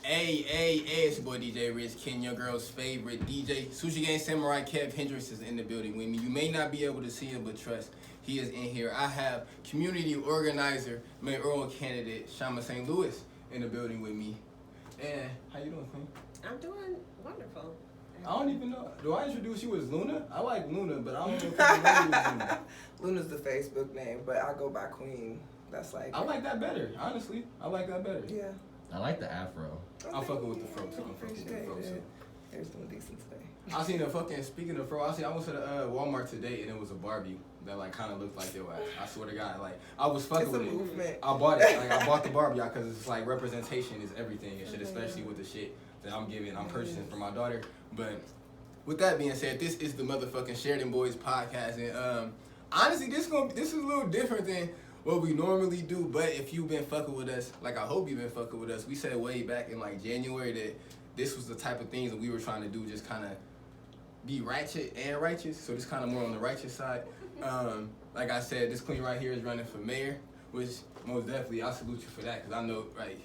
Hey, it's your boy DJ Rich Ken, your girl's favorite DJ. Sushi Gang Samurai Kev Hendricks is in the building with me. You may not be able to see him, but trust, he is in here. I have community organizer, Mayoral candidate, Chama St. Louis in the building with me. And how you doing, Queen? I'm doing wonderful. I don't even know. Do I introduce you as Luna? I like Luna, but I don't know if I know you as Luna. Luna's the Facebook name, but I go by Queen. That's like... I like that better, honestly. I like that better. Yeah. I like the afro. I'm fucking with the fro, too. I'm fucking with the fro, too. There's some decent today. I seen a fucking, speaking of fro, I went to the Walmart today and it was a Barbie that like kind of looked like your ass. I swear to God, like I was fucking with it. Movement. I bought it. Like I bought the Barbie because it's like representation is everything and shit, especially with the shit that I'm purchasing for my daughter. But with that being said, this is the motherfucking Sheridan Boyz podcast, and honestly, this is a little different than what we normally do. But if you've been fucking with us, like I hope you've been fucking with us, we said way back in like January that this was the type of things that we were trying to do, just kind of be ratchet and righteous. So this kind of more on the righteous side. Like I said, this queen right here is running for mayor, which most definitely I salute you for that, because I know, like,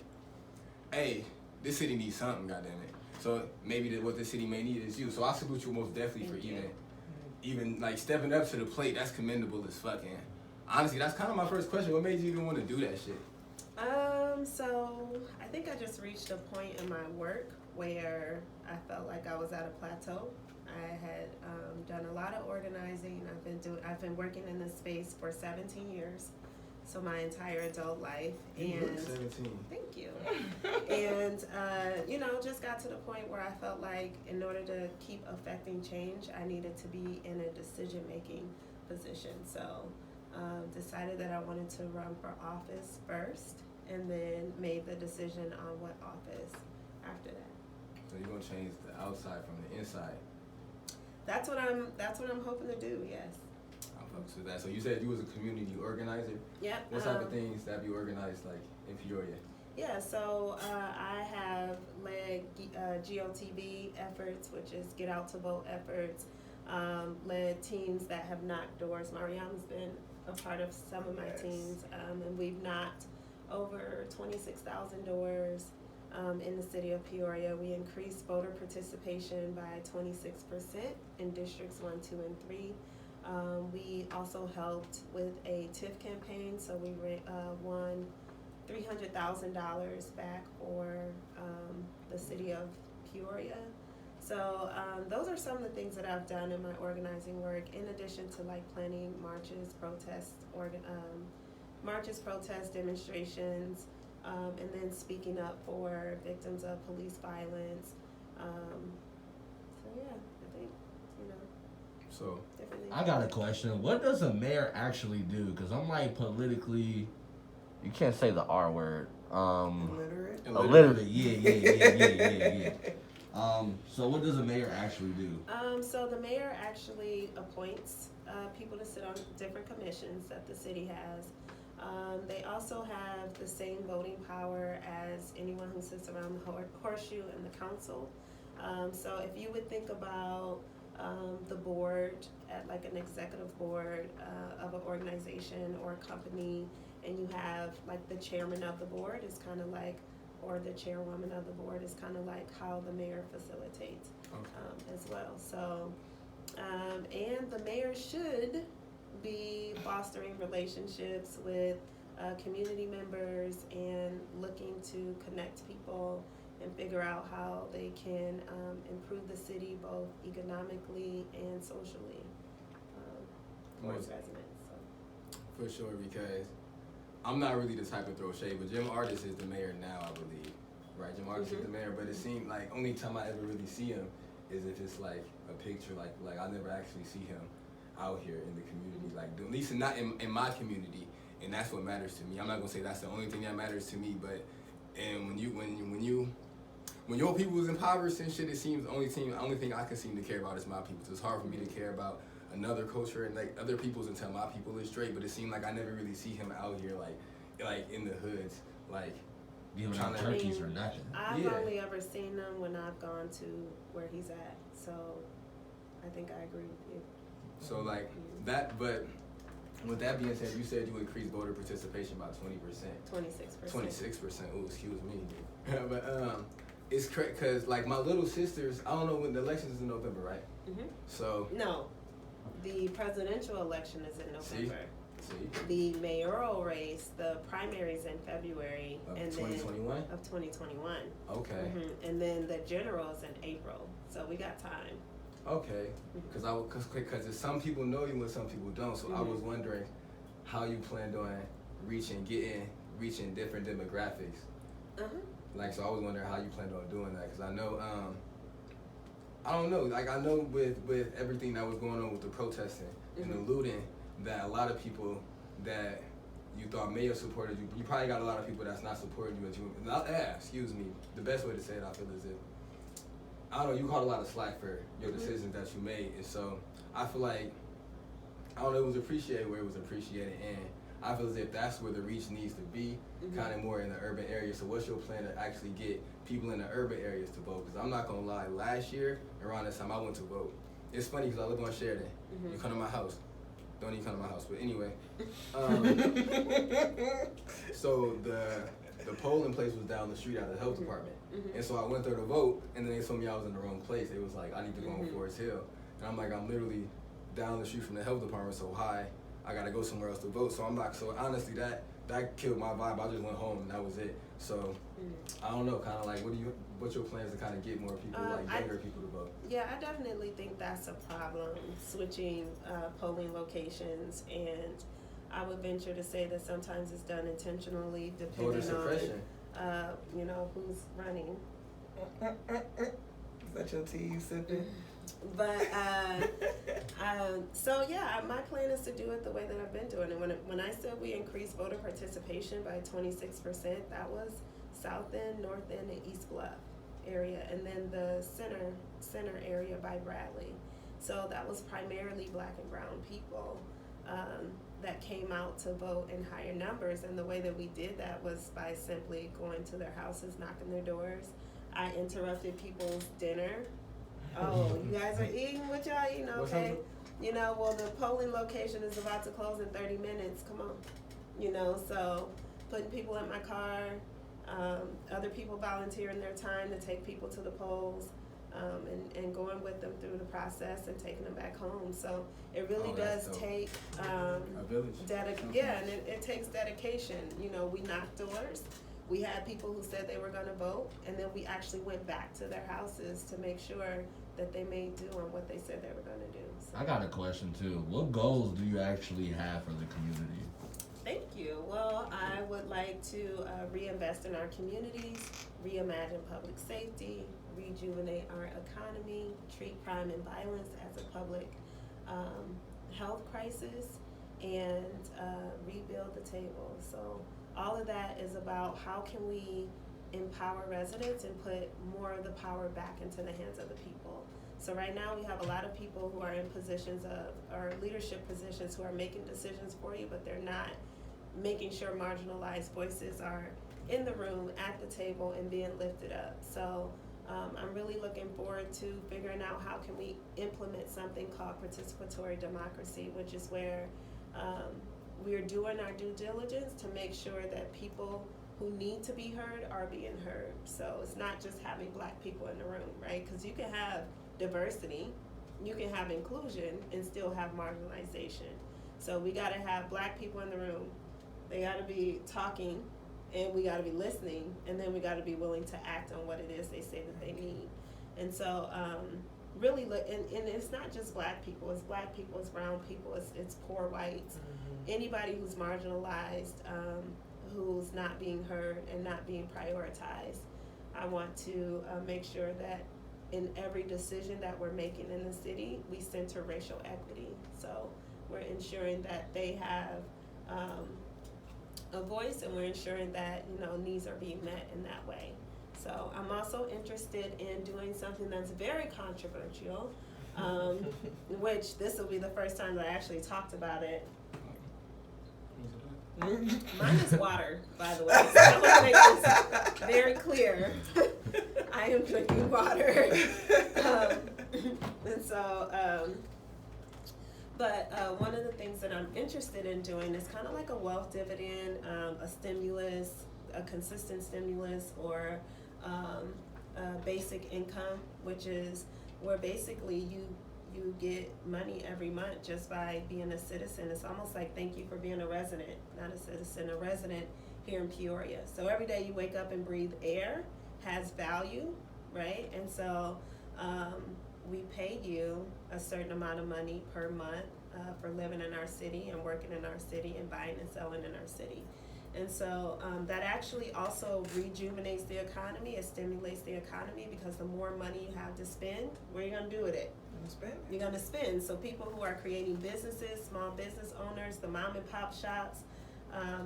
hey, this city needs something, goddammit. So maybe what this city may need is you. So I salute you most definitely for even like stepping up to the plate. That's commendable as fuck. And honestly, that's kind of my first question. What made you even want to do that shit? So I think I just reached a point in my work where I felt like I was at a plateau. I had done a lot of organizing. I've been working in this space for 17 years, so my entire adult life. You And look 17. thank you. And just got to the point where I felt like in order to keep affecting change, I needed to be in a decision-making position. So decided that I wanted to run for office first, and then made the decision on what office after that. So you're gonna change the outside from the inside. That's what I'm hoping to do. Yes. I'm fucks with that. So you said you was a community organizer. Yep. What type of things that you organized like in Peoria? Yeah, so I have led GOTV efforts, which is Get Out to Vote efforts, led teams that have knocked doors. Mariam's been a part of some of my teams, and we've knocked over 26,000 doors in the city of Peoria. We increased voter participation by 26% in districts 1, 2, and 3. We also helped with a TIF campaign, so we won $300,000 back for the city of Peoria. So those are some of the things that I've done in my organizing work, in addition to like planning marches, protests, demonstrations, and then speaking up for victims of police violence. So yeah, I think, So different things. I got a question. What does a mayor actually do? Because I'm like politically, you can't say the R word. Illiterate? Illiterate. Yeah. So what does a mayor actually do? So the mayor actually appoints people to sit on different commissions that the city has. They also have the same voting power as anyone who sits around the horseshoe and the council. So if you would think about the board at like an executive board of an organization or a company, and you have like the chairman of the board is kind of like, or the chairwoman of the board is kind of like how the mayor facilitates as well. So, and the mayor should be fostering relationships with community members and looking to connect people and figure out how they can improve the city both economically and socially for its residents. So. for sure, because I'm not really the type to throw shade, but Jim Artis is the mayor now, I believe. Right, Jim Artis is the mayor, but it seemed like only time I ever really see him is if it's like a picture, like I never actually see him out here in the community, like at least not in my community, and that's what matters to me. I'm not gonna say that's the only thing that matters to me, but and when your people is impoverished and shit, it seems the only thing I can seem to care about is my people. So it's hard for me to care about another culture and like other people's until my people is straight. But it seemed like I never really see him out here like in the hoods, like Giving out turkeys or nothing. I've only ever seen him when I've gone to where he's at, so I think I agree with you. So like that, but with that being said, you said you increased voter participation by 20%. 26%. 26%. Oh, excuse me. But it's correct because like my little sisters, I don't know when the elections is in November, right? Mm-hmm. So No, the presidential election is in November. see, The mayoral race, the primaries in February, of and 2021. then of 2021. Okay, And then the generals in April. So we got time. okay, because some people know you and some people don't. So I was wondering how you planned on reaching different demographics. Like, so I was wondering how you planned on doing that, because I know, I don't know, like I know with everything that was going on with the protesting and the looting, that a lot of people that you thought may have supported you, you probably got a lot of people that's not supporting you as you, excuse me, the best way to say it, I feel as if, I don't know, you caught a lot of slack for your decisions that you made, and so I feel like, I don't know, it was appreciated where it was appreciated, and I feel as if that's where the reach needs to be, kind of more in the urban area. So what's your plan to actually get people in the urban areas to vote? Because I'm not going to lie, last year, around this time, I went to vote. It's funny because I live on Sheridan. You come to my house. Don't even come to my house, but anyway. So the polling place was down the street out of the health department. And so I went there to vote, and then they told me I was in the wrong place. It was like, I need to go on Forest Hill. And I'm like, I'm literally down the street from the health department, so I gotta go somewhere else to vote. So I'm like, so honestly, that killed my vibe. I just went home and that was it. So I don't know, kind of like, what's your plans to kind of get more people, younger people to vote? Yeah, I definitely think that's a problem, switching polling locations, and I would venture to say that sometimes it's done intentionally, depending on who's running. Is that your tea you sipping? But so yeah, my plan is to do it the way that I've been doing it. When I said we increased voter participation by 26%, that was South End, North End, and East Bluff area, and then the center area by Bradley. So that was primarily Black and brown people that came out to vote in higher numbers. And the way that we did that was by simply going to their houses, knocking their doors. I interrupted people's dinner. Oh, you guys are eating what y'all eating, okay? Well, the polling location is about to close in 30 minutes. Come on. So putting people in my car, other people volunteering their time to take people to the polls, and going with them through the process and taking them back home. So it really does take a village. And it takes dedication. We knocked doors. We had people who said they were going to vote, and then we actually went back to their houses to make sure that they made do on what they said they were going to do. So. I got a question too. What goals do you actually have for the community? Thank you. Well, I would like to reinvest in our communities, reimagine public safety, rejuvenate our economy, treat crime and violence as a public health crisis, and rebuild the table. So all of that is about how can we empower residents and put more of the power back into the hands of the people. So right now we have a lot of people who are in positions or leadership positions who are making decisions for you, but they're not making sure marginalized voices are in the room, at the table, and being lifted up. So I'm really looking forward to figuring out how can we implement something called participatory democracy, which is where we're doing our due diligence to make sure that people who need to be heard are being heard. So it's not just having Black people in the room, right? Because you can have diversity, you can have inclusion, and still have marginalization. So we got to have Black people in the room. They got to be talking, and we got to be listening, and then we got to be willing to act on what it is they say that they need. And so really, and it's not just Black people, it's Black people, it's brown people, it's poor whites, anybody who's marginalized, who's not being heard and not being prioritized. I want to make sure that in every decision that we're making in the city, we center racial equity. So we're ensuring that they have a voice, and we're ensuring that needs are being met in that way. So I'm also interested in doing something that's very controversial, which this will be the first time that I actually talked about it. Mine is water, by the way. So I want to make this very clear. I am drinking water. But one of the things that I'm interested in doing is kind of like a wealth dividend, a stimulus, a consistent stimulus, or basic income, which is where basically you get money every month just by being a citizen. It's almost like thank you for being a resident, not a citizen, a resident here in Peoria. So every day you wake up and breathe air has value, right? And so we pay you a certain amount of money per month for living in our city and working in our city and buying and selling in our city. And so that actually also rejuvenates the economy. It stimulates the economy because the more money you have to spend, where are you going to do with it? You're going to spend. So people who are creating businesses, small business owners, the mom and pop shops,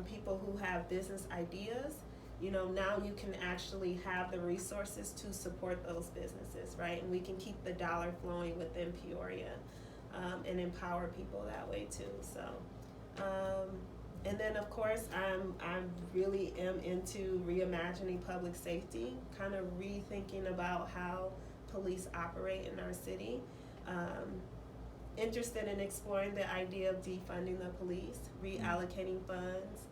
people who have business ideas, you know, now you can actually have the resources to support those businesses, right? And we can keep the dollar flowing within Peoria and empower people that way too. So, and then of course, I really am into reimagining public safety, kind of rethinking about how police operate in our city. Interested in exploring the idea of defunding the police, reallocating funds.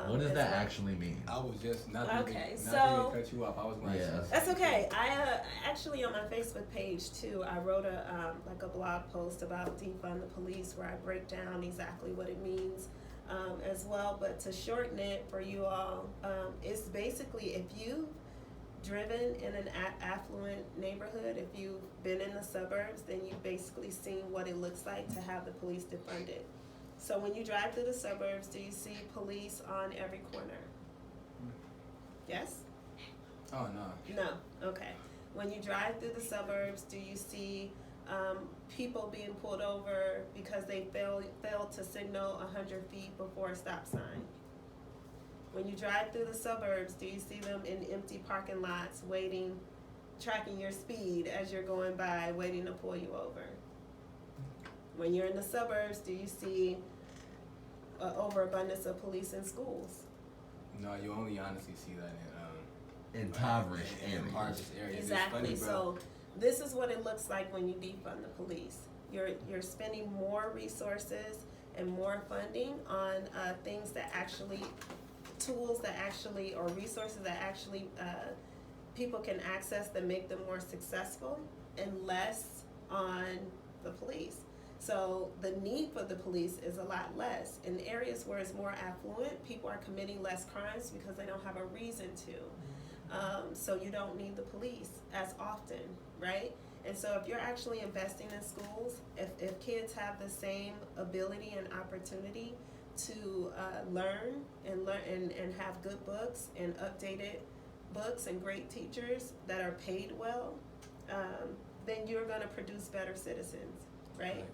What does that actually mean? I was just not Okay, thinking so- to cut you off. I was like, Yeah. That's okay. I actually on my Facebook page too, I wrote a like a blog post about defund the police where I break down exactly what it means as well. But to shorten it for you all, it's basically if you've driven in an affluent neighborhood, if you've been in the suburbs, then you've basically seen what it looks like to have the police defunded. So when you drive through the suburbs, do you see police on every corner? Yes? oh no. No, okay. When you drive through the suburbs, do you see people being pulled over because they failed to signal 100 feet before a stop sign? When you drive through the suburbs, do you see them in empty parking lots waiting, tracking your speed as you're going by, waiting to pull you over? When you're in the suburbs, do you see an overabundance of police in schools? No, you only honestly see that in Impoverished areas. impoverished areas. Exactly. It's funny, bro. So this is what it looks like when you defund the police. You're spending more resources and more funding on things that actually, tools that actually, or resources that actually people can access that make them more successful, and less on the police. So the need for the police is a lot less. In areas where it's more affluent, people are committing less crimes because they don't have a reason to. So you don't need the police as often, right? And so if you're actually investing in schools, if kids have the same ability and opportunity to learn and have good books and updated books and great teachers that are paid well, then you're going to produce better citizens, right?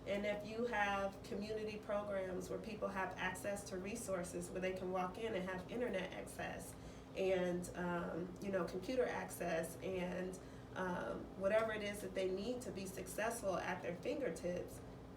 And if you have community programs where people have access to resources, where they can walk in and have internet access and computer access and whatever it is that they need to be successful at their fingertips,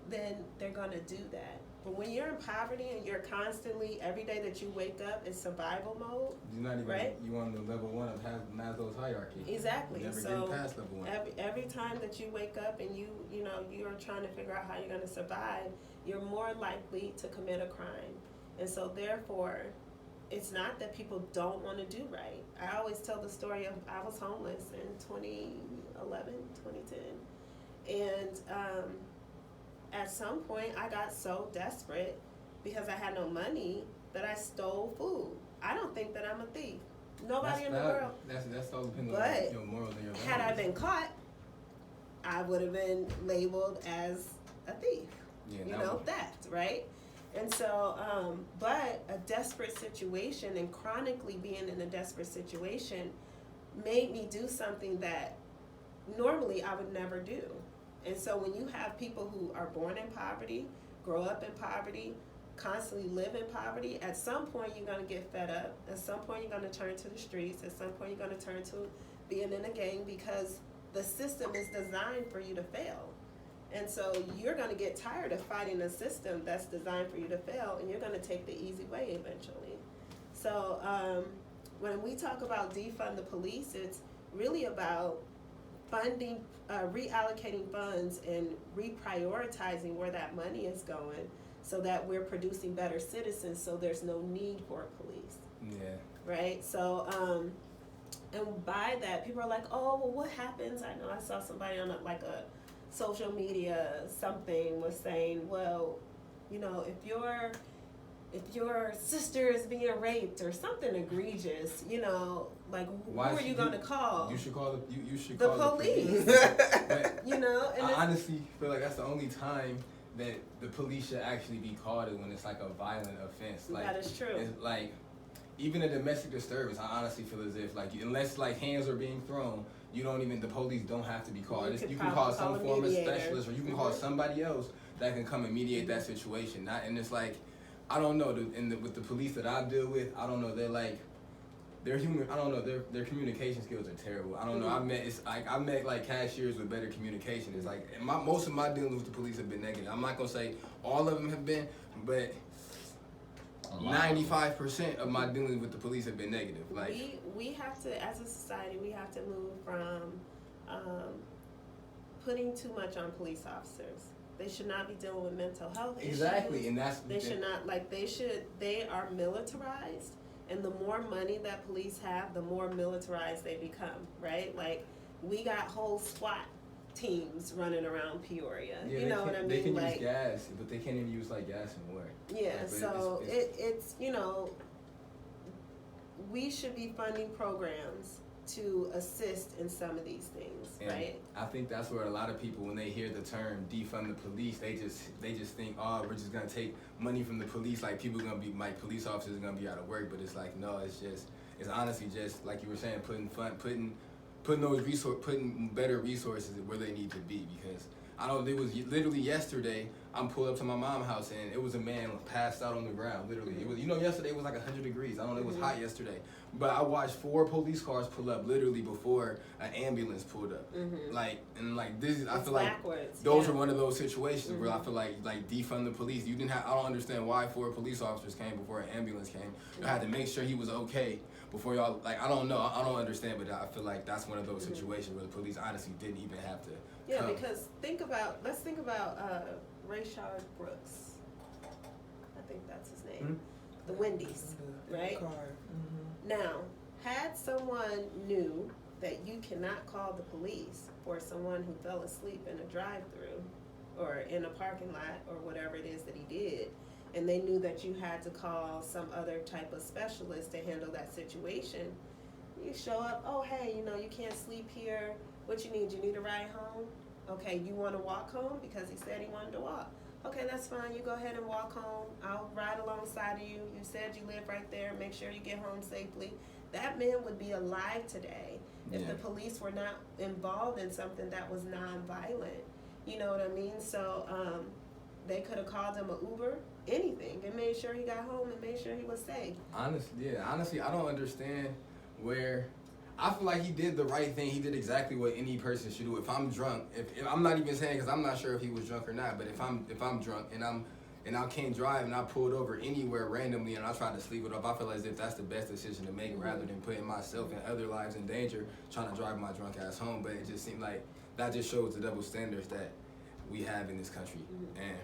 then they're going to do that. But when you're in poverty and you're constantly, every day that you wake up in survival mode, You're not even, right? you on the level one of Maslow's hierarchy. Exactly. You're never So getting past level one. every time that you wake up and you're trying to figure out how you're going to survive, you're more likely to commit a crime. And so therefore, it's not that people don't want to do right. I always tell the story of I was homeless in 2011, 2010. And at some point, I got so desperate because I had no money that I stole food. I don't think that I'm a thief. Nobody in the world. That's all depending But on your morals and your values. had I been caught, I would have been labeled as a thief. Yeah, Theft, right? And so, but a desperate situation and chronically being in a desperate situation made me do something that normally I would never do. And so when you have people who are born in poverty, grow up in poverty, constantly live in poverty, at some point you're going to get fed up. At some point you're going to turn to the streets. At some point you're going to turn to being in a gang because the system is designed for you to fail. And so you're going to get tired of fighting a system that's designed for you to fail, and you're going to take the easy way eventually. So when we talk about defund the police, it's really about funding, reallocating funds and reprioritizing where that money is going so that we're producing better citizens so there's no need for police. Yeah. Right? So And by that, people are like, oh, well, what happens? I know I saw somebody on a social media, something was saying, well, you know, if your sister is being raped or something egregious, you know, like who are you going to call? You should call the police. But you know, and I honestly feel like that's the only time that the police should actually be called is when it's like a violent offense. Like, that is true. It's like even a domestic disturbance, I honestly feel as if like unless like hands are being thrown, the police don't have to be called. You can call some form of specialist, or you can call somebody else that can come and mediate that situation. And it's like, I don't know, with the police that I deal with, I don't know, they're human. I don't know, their communication skills are terrible. I don't know. I met like cashiers with better communication. It's like most of my dealings with the police have been negative. I'm not gonna say all of them have been, but 95% of my dealings with the police have been negative. Like we have to, as a society, we have to move from putting too much on police officers. They should not be dealing with mental health issues. Exactly, and they are militarized, and the more money that police have, the more militarized they become, right? Like, we got whole SWAT teams running around Peoria. Yeah, you know what I mean? They can like, use gas, but they can't even use like gas and water. Yeah, like, so it's you know, we should be funding programs to assist in some of these things, and right? I think that's where a lot of people, when they hear the term defund the police, they just think, oh, we're just gonna take money from the police, like police officers are gonna be out of work. But it's like, no, it's honestly just like you were saying, putting better resources where they need to be. Because it was literally yesterday, I'm pulled up to my mom's house and it was a man passed out on the ground. Literally, it was, yesterday it was like 100 degrees. I don't know, it was hot yesterday, but I watched 4 police cars pull up literally before an ambulance pulled up. I feel like those are one of those situations where I feel like defund the police. I don't understand why 4 police officers came before an ambulance came. You had to make sure he was okay before y'all. Like, I don't know, I don't understand, but I feel like that's one of those situations where the police honestly didn't even have to. Yeah, because let's think about Rayshard Brooks. I think that's his name. The Wendy's, right? Now, had someone knew that you cannot call the police for someone who fell asleep in a drive-through or in a parking lot or whatever it is that he did, and they knew that you had to call some other type of specialist to handle that situation, you show up, oh, hey, you can't sleep here. What you need? You need a ride home? Okay, you want to walk home? Because he said he wanted to walk. Okay, that's fine. You go ahead and walk home. I'll ride alongside of you. You said you live right there. Make sure you get home safely. That man would be alive today if the police were not involved in something that was non-violent. You know what I mean? So they could have called him an Uber, anything, and made sure he got home and made sure he was safe. Honestly, I don't understand where. I feel like he did the right thing. He did exactly what any person should do. If I'm drunk, if I'm not even saying, because I'm not sure if he was drunk or not, but if I'm drunk and I can't drive and I pulled over anywhere randomly and I tried to sleep it off, I feel as if that's the best decision to make rather than putting myself and other lives in danger trying to drive my drunk ass home. But it just seemed like that just shows the double standards that we have in this country. And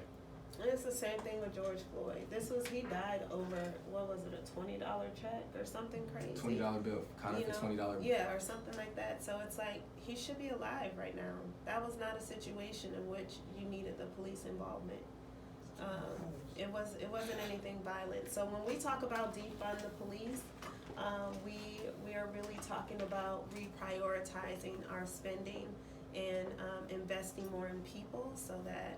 it's the same thing with George Floyd. He died over, what was it, a $20 check or something crazy? $20 bill, kind of a $20 bill. Yeah, or something like that. So it's like, he should be alive right now. That was not a situation in which you needed the police involvement. It wasn't anything violent. So when we talk about defund the police, we are really talking about reprioritizing our spending and investing more in people so that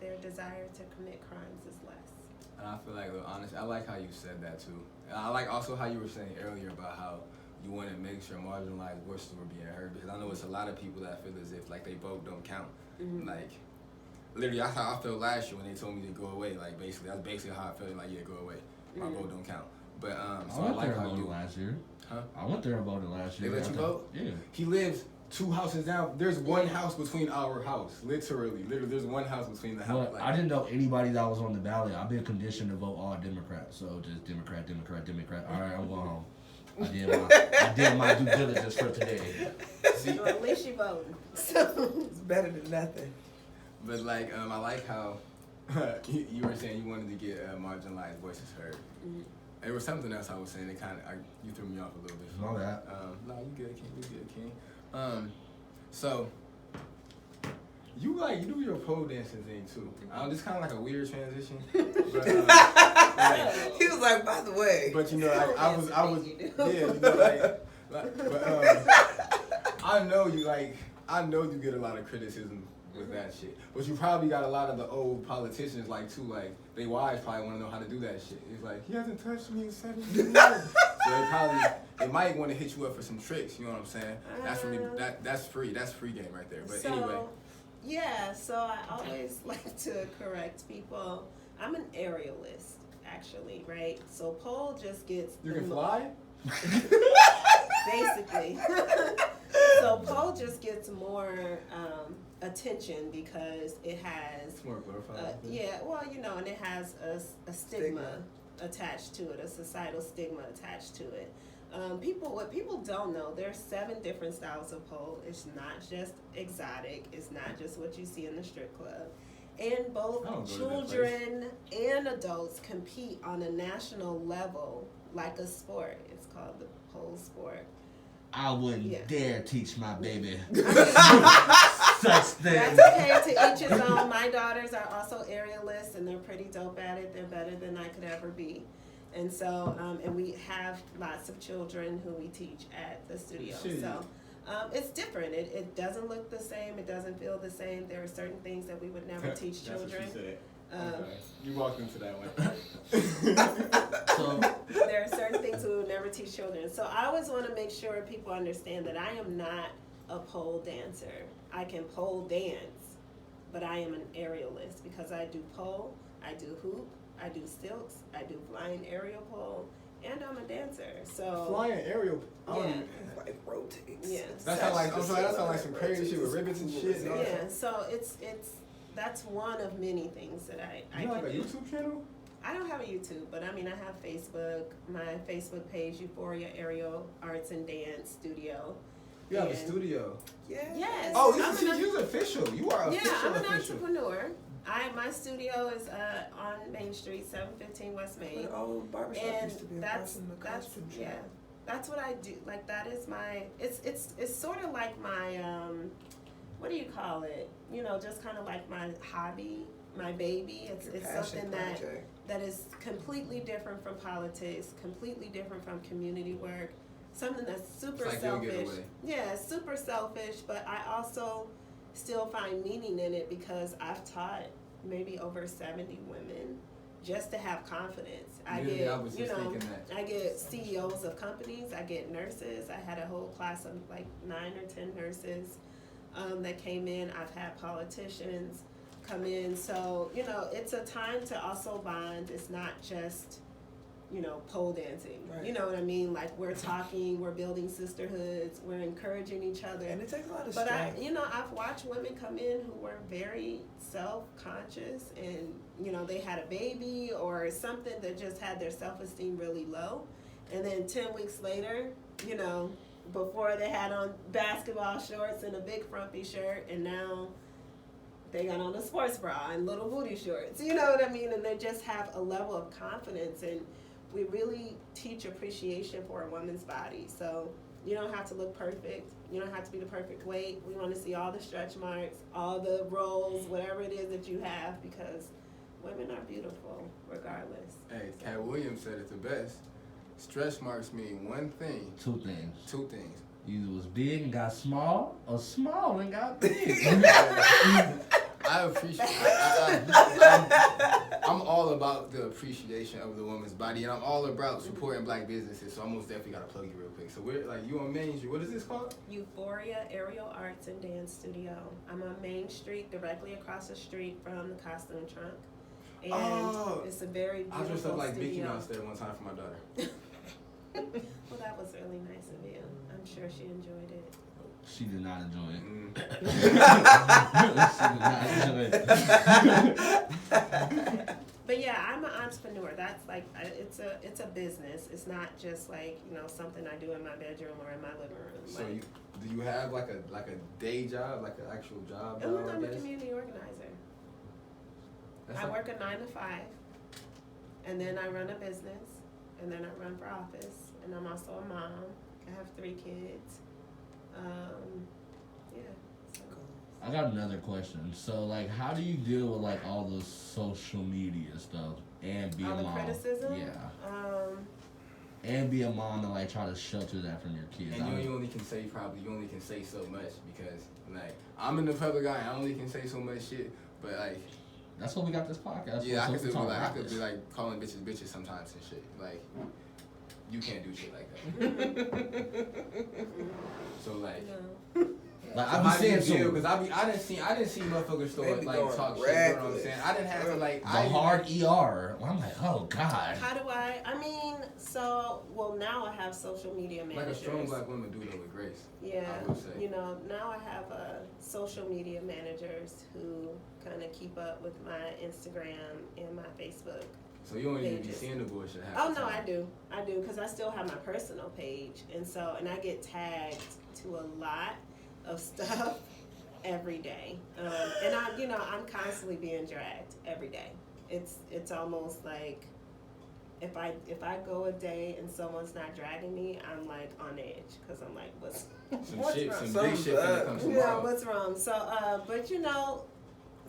their desire to commit crimes is less. And I feel like, honestly, I like how you said that too. And I like also how you were saying earlier about how you want to make sure marginalized voices were being heard, because I know it's a lot of people that feel as if like they vote don't count. Like, literally, that's how I felt last year when they told me to go away. Like, that's basically how I felt. Like, yeah, go away. My vote don't count. But so I like how you last year. Huh? I went there and voted last year. They let you vote? Yeah. He lives 2 houses down. There's one house between our house. Literally, there's one house between the house. Well, I didn't know anybody that was on the ballot. I've been conditioned to vote all Democrats, so just Democrat. All right, I'm going home. I did my due diligence for today. See, well, at least you voted. So it's better than nothing. But like, I like how you were saying you wanted to get marginalized voices heard. There was something else I was saying. It kind of you threw me off a little bit. My bad. No, you good, King. You good, King. So you do your pole dancing thing too. It's kind of like a weird transition. But, He was like, by the way. but you know, like, I was, yeah, you know, but I know you get a lot of criticism with that shit. But you probably got a lot of the old politicians like too, like they wives probably want to know how to do that shit. It's like he hasn't touched me in 7 years. So they might want to hit you up for some tricks. You know what I'm saying? That's for me. That's free. That's free game right there. But anyway. Yeah. So I always like to correct people. I'm an aerialist, actually, right? So pole just gets. You can fly. Basically. So pole just gets more attention because it has. It's more glorified. Yeah, well, you know, and it has a stigma attached to it, a societal stigma attached to it. What people don't know, there's 7 different styles of pole. It's not just exotic. It's not just what you see in the strip club. And both children and adults compete on a national level like a sport. It's called the pole sport. I wouldn't dare teach my baby I mean, such things. that's okay, to each his own. My daughters are also aerialists, and they're pretty dope at it. They're better than I could ever be. And so, and we have lots of children who we teach at the studio. Shit. So it's different. It doesn't look the same. It doesn't feel the same. There are certain things that we would never teach children. That's what she said. Okay. You walked into that one. So There are certain things we would never teach children. So I always want to make sure people understand that I am not a pole dancer. I can pole dance, but I am an aerialist because I do pole, I do hoop, I do stilts, I do flying aerial pole, and I'm a dancer. So Flying aerial. Yeah. Like rotates. Yeah. That sounds like some crazy shit with ribbons and shit. And all that. yeah, so it's that's one of many things that I You have can a do. YouTube channel? I don't have a YouTube, but I mean I have Facebook. My Facebook page, Euphoria Aerial Arts and Dance Studio. You have a And- studio. Yes. Oh, I'm you're official. You are official. I'm an official. entrepreneur. My studio is on Main Street, 715 West Main. The old barbershop And used to be that's across from the costume shop. yeah. That's what I do. Like that is my it's sort of like my what do you call it? You know, just kind of like my hobby, my baby. It's Passion something project. that is completely different from politics, completely different from community work. Something that's super It's like your selfish. getaway. Yeah, super selfish, but I also still find meaning in it because I've taught maybe over 70 women just to have confidence. I get CEOs of companies, I get nurses. I had a whole class of like 9 or 10 nurses that came in. I've had politicians come in. So, you know, it's a time to also bond. It's not just, you know, pole dancing. Right. You know what I mean? Like we're talking, we're building sisterhoods, we're encouraging each other. And it takes a lot of But strength. I've watched women come in who were very self-conscious and, you know, they had a baby or something that just had their self-esteem really low. And then 10 weeks later, you know, before they had on basketball shorts and a big frumpy shirt, and now they got on a sports bra and little booty shorts. You know what I mean? And they just have a level of confidence, and we really teach appreciation for a woman's body. So you don't have to look perfect. You don't have to be the perfect weight. We want to see all the stretch marks, all the rolls, whatever it is that you have, because women are beautiful regardless. Hey, Cat Williams said it the best. Stretch marks mean one thing. Two things. Two things. Either was big and got small, or small and got big. I appreciate. I'm all about the appreciation of the woman's body, and I'm all about supporting black businesses. So I most definitely gotta plug you real quick. So we're like, you on Main Street. What is this called? Euphoria Aerial Arts and Dance Studio. I'm on Main Street, directly across the street from the costume trunk. And it's a very beautiful I dressed up like Vicky studio. Mouse there one time for my daughter. Well, that was really nice of you. I'm sure she enjoyed it. She did not enjoy it. She did not enjoy it. But yeah, I'm an entrepreneur. That's like it's a business. It's not just like, you know, something I do in my bedroom or in my living room. So Like, do you have like a day job, like an actual job? I'm I a guess? community organizer. That's I like- work a 9 to 5, and then I run a business, and then I run for office, and I'm also a mom. I have 3 kids. Yeah. So. I got another question. So, like, how do you deal with, like, all the social media stuff and be All a the mom? criticism? Yeah. And be a mom and, like, try to shelter that from your kids. And you only can say so much because, like, I'm in the public eye. I only can say so much shit. But, like, that's what we got this podcast. Yeah, I could be like calling bitches sometimes and shit. Like, you can't do shit like that. So like, like I be saying so because I didn't see motherfuckers start like talk shit. You know what I'm saying? I didn't have to like the hard ER. I'm like, oh god. How do I mean, now I have social media managers. Like a strong black woman do that with grace. Yeah, I would say. you know, now I have social media managers who kind of keep up with my Instagram and my Facebook. So you don't even be seeing the bullshit happen. Oh no, I do, because I still have my personal page, and I get tagged to a lot of stuff every day, and I'm constantly being dragged every day. It's almost like if I go a day and someone's not dragging me, I'm like on edge because I'm like, what's wrong? Some big shit finna come tomorrow. Yeah, what's wrong? So, but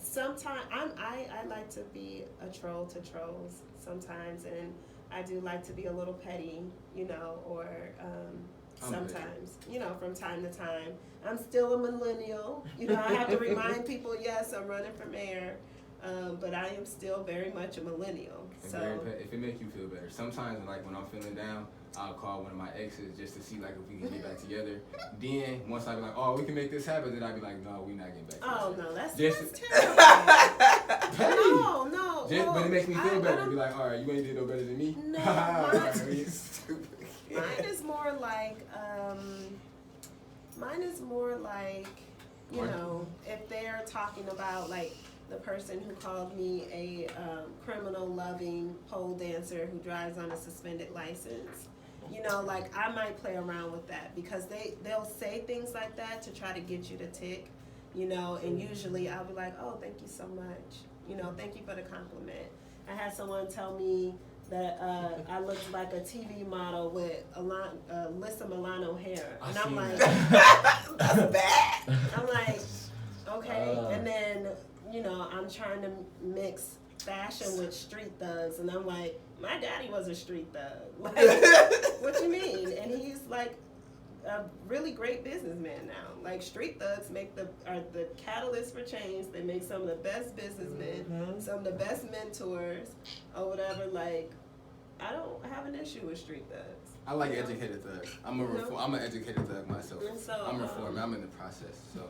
sometimes I like to be a troll to trolls sometimes, and I do like to be a little petty, or sometimes, from time to time. I'm still a millennial. I have to remind people, yes, I'm running for mayor, but I am still very much a millennial. And So if it make you feel better, sometimes like when I'm feeling down, I'll call one of my exes just to see like if we can get back together. Then once I be like, oh, we can make this happen, then I be like, no, we not getting back together. oh no, that's terrible. No. But it makes me feel better. Be like, all right, you ain't did no better than me. No, mine is more like, if they're talking about like the person who called me a criminal-loving pole dancer who drives on a suspended license. Like I might play around with that because they'll say things like that to try to get you to tick, and usually I'll be like, oh, thank you so much. Thank you for the compliment. I had someone tell me that I looked like a TV model with Alyssa Milano hair. And I'm like, that's bad. I'm like, okay. And then, I'm trying to mix fashion with street thugs. And I'm like, my daddy was a street thug. Like, what you mean? And he's like a really great businessman now. Like street thugs are the catalyst for change. They make some of the best businessmen, some of the best mentors, or whatever. Like, I don't have an issue with street thugs. I like educated thugs. I'm an educated thug myself. So, I'm reformed. I'm in the process. So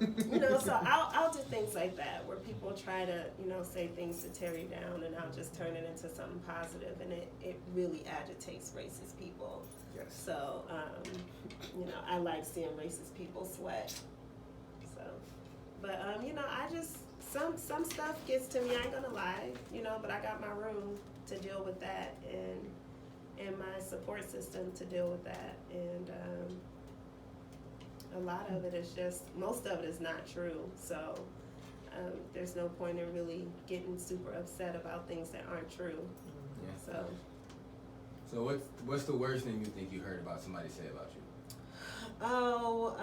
so I'll do things like that where people try to say things to tear you down, and I'll just turn it into something positive, and it really agitates racist people. Yes. So I like seeing racist people sweat. So, but I just some stuff gets to me. I ain't gonna lie, but I got my room to deal with that, and my support system to deal with that, and a lot of it is most of it is not true, so there's no point in really getting super upset about things that aren't true. Yeah. So what's the worst thing you think you heard about somebody say about you? Oh,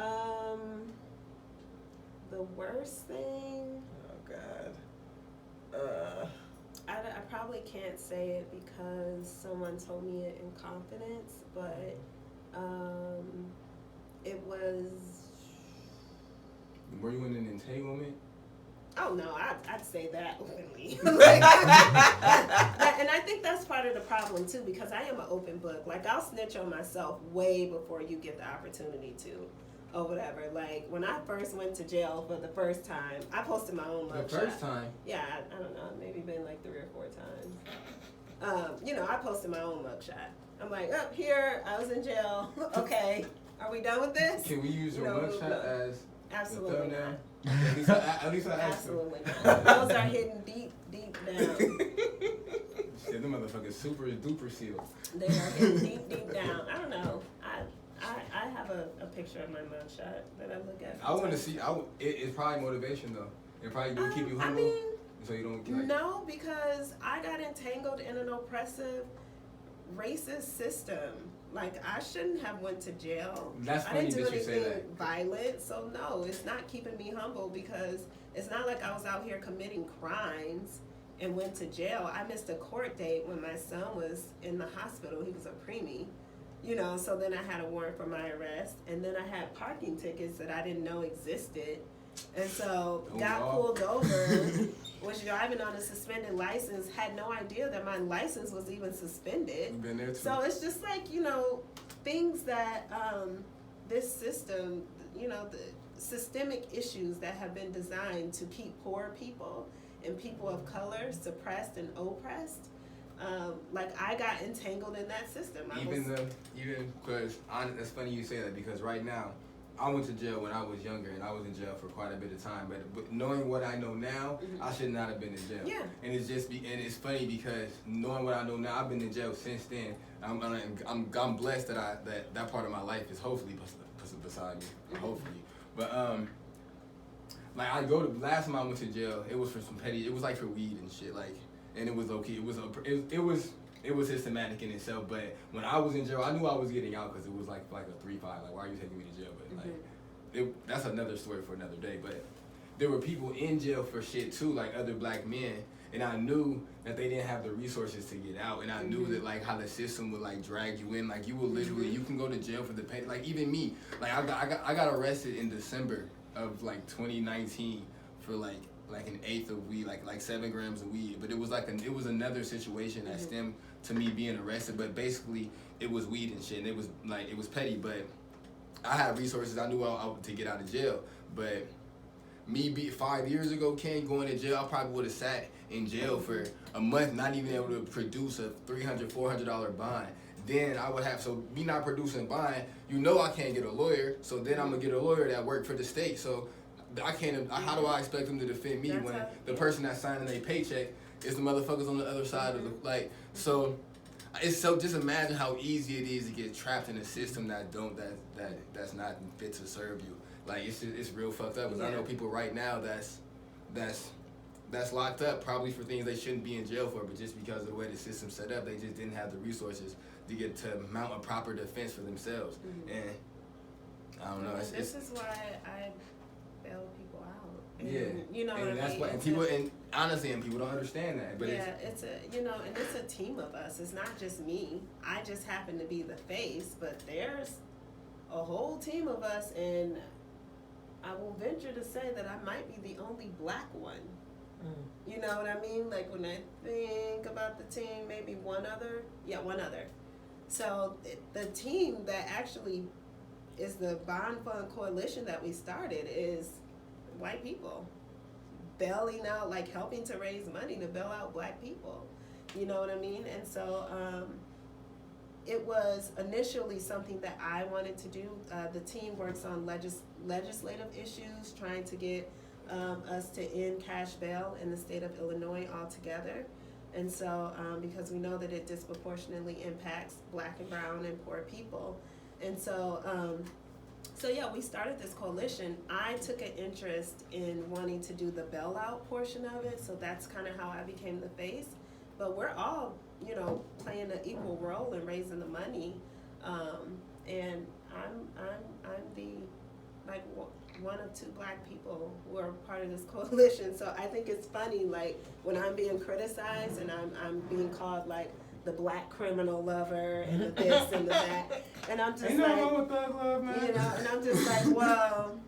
the worst thing? Oh God. I probably can't say it because someone told me it in confidence, but it was... Were you in an entanglement? Oh no, I'd say that openly. And I think that's part of the problem too, because I am an open book. Like I'll snitch on myself way before you get the opportunity to, or whatever. Like when I first went to jail for the first time, I posted my own mugshot. The first time? Yeah, I don't know, maybe been like 3 or 4 times. I posted my own mugshot. I'm like, up here, I was in jail. Okay, are we done with this? Can we use your mugshot as absolutely the not. At least I asked you. Absolutely not. Those are hidden deep down. Shit, them motherfuckers super duper sealed. They are hidden deep down. I don't know. I have a picture of my mugshot that I look at. I want to see. It's probably motivation though. It probably do keep you humble, so you don't get like. No, because I got entangled in an oppressive racist system. Like, I shouldn't have went to jail. That's I funny didn't do that you say anything that. violent, so no, it's not keeping me humble because it's not like I was out here committing crimes and went to jail. I missed a court date when my son was in the hospital. He was a preemie, you know, so then I had a warrant for my arrest, and then I had parking tickets that I didn't know existed. And so got pulled over, was driving on a suspended license, had no idea that my license was even suspended. You've been there too. So it's just like, you know, things that this system, you know, the systemic issues that have been designed to keep poor people and people of color suppressed and oppressed. Like, I got entangled in that system. Even because it's funny you say that, because right now I went to jail when I was younger, and I was in jail for quite a bit of time. But knowing what I know now, I should not have been in jail. Yeah. And it's funny because knowing what I know now, I've been in jail since then. I'm blessed that part of my life is hopefully beside me, hopefully. But like, I go to last time I went to jail, it was for some petty. It was like for weed and shit, like, and it was okay. It was systematic in itself, but when I was in jail, I knew I was getting out because it was like a 3-5. Like, why are you taking me to jail? But like, that's another story for another day. But there were people in jail for shit too, like other black men, and I knew that they didn't have the resources to get out, and I knew that like how the system would like drag you in. Like, you will literally, you can go to jail for the pain. Like, even me, like I got arrested in December of like 2019 for like an eighth of weed, like 7 grams of weed. But it was like it was another situation that stemmed to me being arrested. But basically, it was weed and shit, and it was petty. But I had resources. I knew I to get out of jail. But me 5 years ago, Ken, going to jail, I probably would have sat in jail for a month, not even able to produce a $300, $400 bond. Then I would have, so me not producing bond, you know I can't get a lawyer. So then I'm gonna get a lawyer that worked for the state. So I can't. How do I expect them to defend me when the person that's signing their paycheck is the motherfuckers on the other side of the like? So it's so, just imagine how easy it is to get trapped in a system that's not fit to serve you. Like, it's real fucked up. Cause I know people right now that's locked up probably for things they shouldn't be in jail for, but just because of the way the system's set up, they just didn't have the resources to mount a proper defense for themselves. And I don't know. This is why I bail people out. And, yeah, you know and what that's I mean? why, and people, and honestly, and people don't understand that. But it's a, you know, and it's a team of us. It's not just me. I just happen to be the face, but there's a whole team of us, and I will venture to say that I might be the only black one. You know what I mean? Like, when I think about the team, maybe one other. So the team that actually is the Bond Fund Coalition that we started is white people bailing out, like helping to raise money to bail out black people. You know what I mean? And so it was initially something that I wanted to do. The team works on legislative issues, trying to get us to end cash bail in the state of Illinois altogether. And so, because we know that it disproportionately impacts black and brown and poor people. And so, yeah, we started this coalition. I took an interest in wanting to do the bailout portion of it, so that's kind of how I became the face. But we're all, you know, playing an equal role in raising the money. And I'm the, like, one of 2 black people who are part of this coalition. So I think it's funny, like, when I'm being criticized and I'm being called like the black criminal lover and the this and the that, and I'm just ain't like, nothing wrong with thug love, man. you know, and I'm just like, well,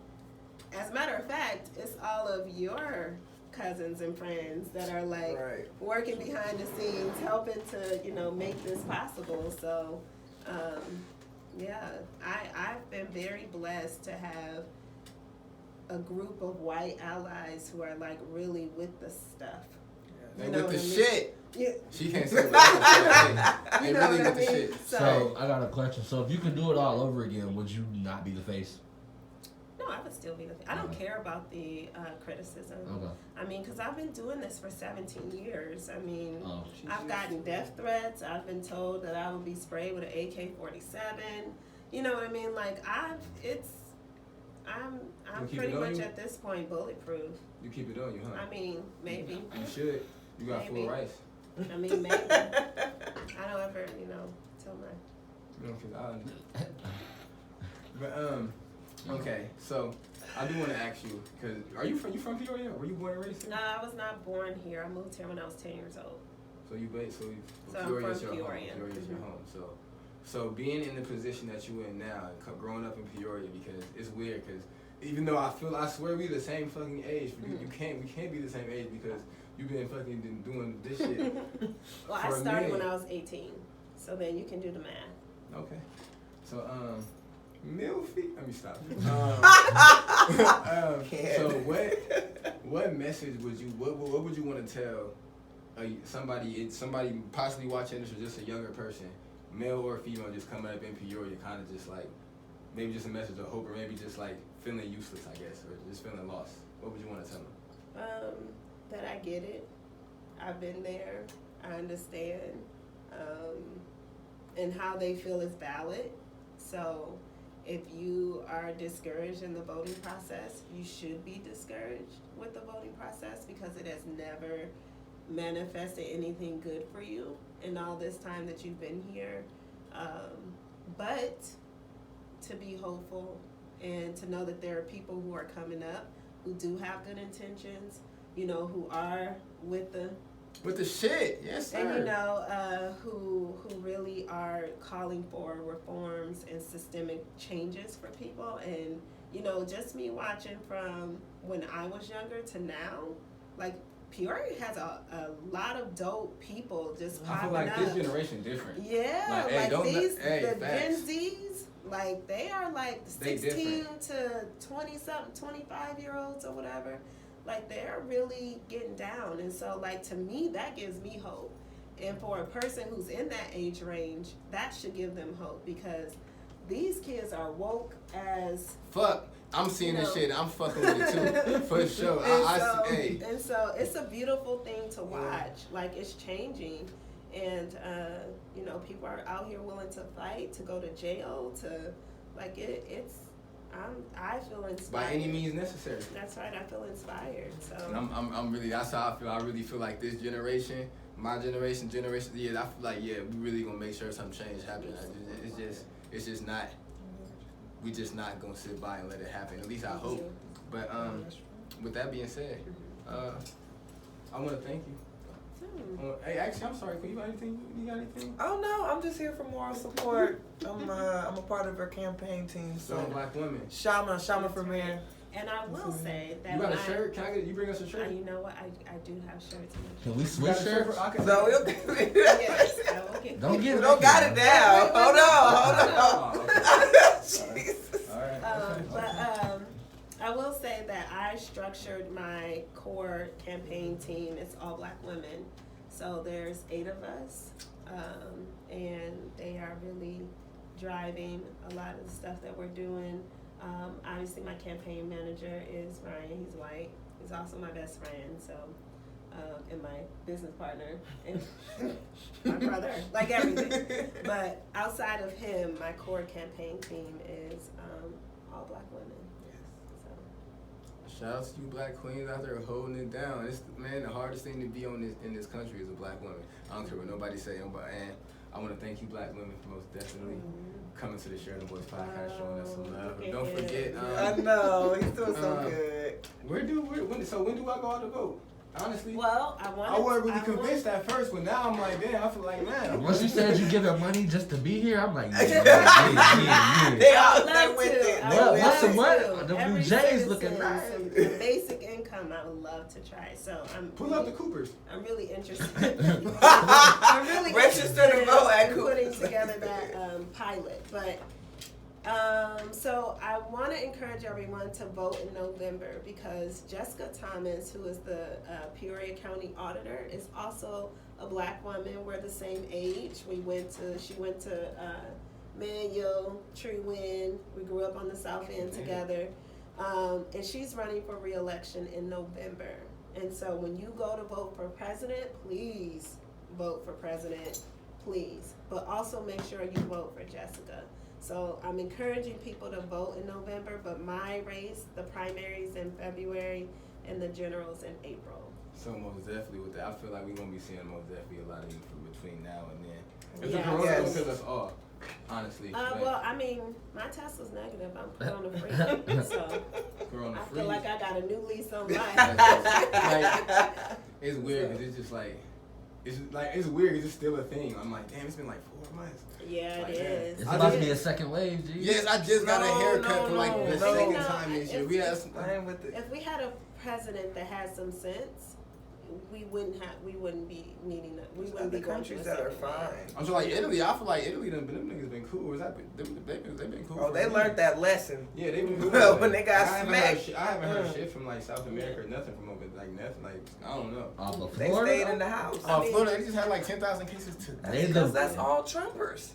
as a matter of fact, it's all of your cousins and friends that are like working behind the scenes, helping to, you know, make this possible. So yeah, I've been very blessed to have a group of white allies who are like really with the stuff. They with the shit. Yeah. She can't say that. They really with the shit. So I got a question. So if you could do it all over again, would you not be the face? No, I would still be the face. I don't care about the criticism. Okay. I mean, because I've been doing this for 17 years. I mean, I've gotten death threats. I've been told that I would be sprayed with an AK-47. You know what I mean? Like, I'm pretty much at this point bulletproof. You keep it on you, huh? I mean, maybe. You should. You got full rights. I mean, maybe. I don't ever, tell my. But okay, so I do want to ask you, cause you from Peoria? Were you born and raised here? No, I was not born here. I moved here when I was 10 years old. So So I'm Peoria is from your home. Peoria. Peoria is your home. So being in the position that you in now, growing up in Peoria, because it's weird, cause even though I swear we the same fucking age, we can't be the same age because you've been fucking doing this shit. Well, I started when I was 18, so then you can do the math. Okay. So Milfy. Let me stop. So what message would you what would you want to tell somebody possibly watching this or just a younger person, male or female, just coming up in Peoria, kind of just like maybe just a message of hope or maybe just like feeling useless, I guess, or just feeling lost? What would you want to tell them? That I get it. I've been there. I understand. And how they feel is valid. So if you are discouraged in the voting process, you should be discouraged with the voting process because it has never manifested anything good for you in all this time that you've been here. But to be hopeful and to know that there are people who are coming up who do have good intentions, who are with the shit, yes, sir. And who really are calling for reforms and systemic changes for people. And just me watching from when I was younger to now, like Peoria has a lot of dope people just popping up. I feel like this generation different. Yeah, the Gen Zs, like they are like 16 to 20-something, 25-year-olds or whatever. Like they're really getting down, and so like to me that gives me hope, and for a person who's in that age range, that should give them hope because these kids are woke as fuck. I'm seeing this shit. I'm fucking with it too, for sure. And so it's a beautiful thing to watch. Like it's changing, and people are out here willing to fight, to go to jail, to like it's. I feel inspired. By any means necessary. That's right. I feel inspired. So. And I'm really. That's how I feel. I really feel like this generation, my generation. Yeah, I feel like we really gonna make sure some change happens. It's just not. We just not gonna sit by and let it happen. At least I hope. But with that being said, I want to thank you. Hey, actually, I'm sorry. You got anything? Oh no, I'm just here for moral support. I'm a part of her campaign team. So Black women. Shama for mayor. And I will say that you got a shirt. Can I get you bring us a shirt? You know what? I do have shirts. Can we switch shirts? Yes, I will get. Don't got it down. Hold on. Jesus. All right. But I will say that I structured my core campaign team. It's all Black women. So there's 8 of us, and they are really driving a lot of the stuff that we're doing. Obviously, my campaign manager is Ryan. He's white. He's also my best friend. So, and my business partner and my brother, like everything. But outside of him, my core campaign team is all Black women. Shout out to you Black queens out there holding it down. It's the hardest thing to be in this country is a Black woman. I don't care what nobody say, and I want to thank you Black women for most definitely coming to the Sheridan Boyz podcast, showing us some love. And don't forget. I know he's doing so good. When do I go out to vote? Honestly, well, I wasn't really convinced at first, but now I'm like, damn, I feel like, man. Once you said you give her money just to be here, I'm like, yeah. They all with it. What's the what? The Blue Jays looking nice. The basic income, I would love to try. So pull up the Coopers. I'm really interested. I'm really register to vote at Coopers. Putting together that pilot, but. So I want to encourage everyone to vote in November because Jessica Thomas, who is the Peoria County Auditor, is also a Black woman. We're the same age. She went to Mayoral, Tree-Win. We grew up on the South End together. And she's running for re-election in November. And so when you go to vote for president, please vote for president, please. But also make sure you vote for Jessica. So I'm encouraging people to vote in November, but my race, the primaries in February, and the generals in April. So most definitely with that, I feel like we're gonna be seeing most definitely a lot of you between now and then. If the Yes. corona Yes. don't kill us all, honestly. Well, I mean, my test was negative. I'm corona free, so Corona I free. feel like I got a new lease on life. Like, it's weird because it's just like, it's weird because it's still a thing. I'm like, damn, it's been like 4 months. Yeah, Like it that. is. It's I about to just- be a second wave, G. Yes, I just got a haircut for like the no. second No, time this year. if- We had some, I ain't with it. If we had a president that had some sense, we wouldn't be needing that. We wouldn't be Other going through countries a that are second wave. fine. I'm just like Italy. I feel like Italy, them niggas been cool. They've been cool. Oh, for they a learned minute. that lesson. Yeah, they been cool. Well, for when a they minute. got I haven't heard smacked. shit- I haven't heard shit from like South America or nothing from over like nothing. Like I don't know. But They Florida, stayed in the house. I mean- Florida, they just had like 10,000 cases today. They Because the- that's all Trumpers.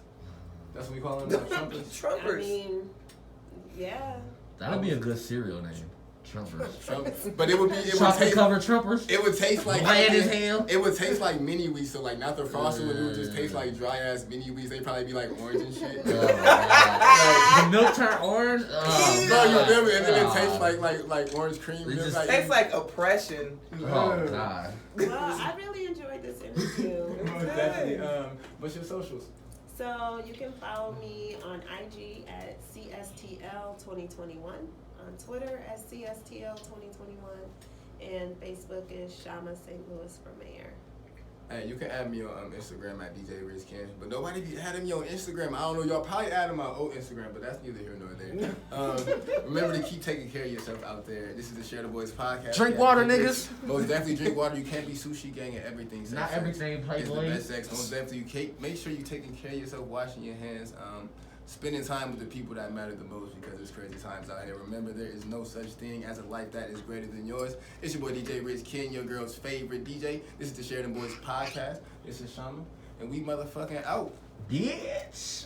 That's what we call them now, Trumpers. I Trumpers. mean, yeah. That'd be a good cereal name. Trumpers. Trump. But it would Chocolate taste. covered Trumpers. It would taste like Bland as hell. It would taste like mini wheats, so like not the frosted one. It would just taste like dry ass mini wheats. They'd probably be like orange and shit. Oh, God. The milk turned orange. Oh, No, you God. feel me? And then it God. tastes like orange cream. It just Tastes like oppression. Oh God. Well, I really enjoyed this interview. Most definitely. What's your socials? So you can follow me on IG at CSTL2021, on Twitter at CSTL2021, and Facebook is Shama St. Louis for mayor. Hey, you can add me on Instagram at DJ Rich Ken, but nobody be adding me on Instagram. I don't know, y'all probably adding my old Instagram, but that's neither here nor there. Remember to keep taking care of yourself out there. This is the Share the Boys podcast. Drink Yeah, water, drink niggas. Most definitely drink water. You can't be sushi gang and everything. Not Sex everything is the Playboy. best sex. Most definitely, you can't, make sure you're taking care of yourself, washing your hands, spending time with the people that matter the most because it's crazy times out here. Remember, there is no such thing as a life that is greater than yours. It's your boy DJ Rich Ken, your girl's favorite DJ. This is the Sheridan Boys podcast. This is Chama, and we motherfucking out. Bitch.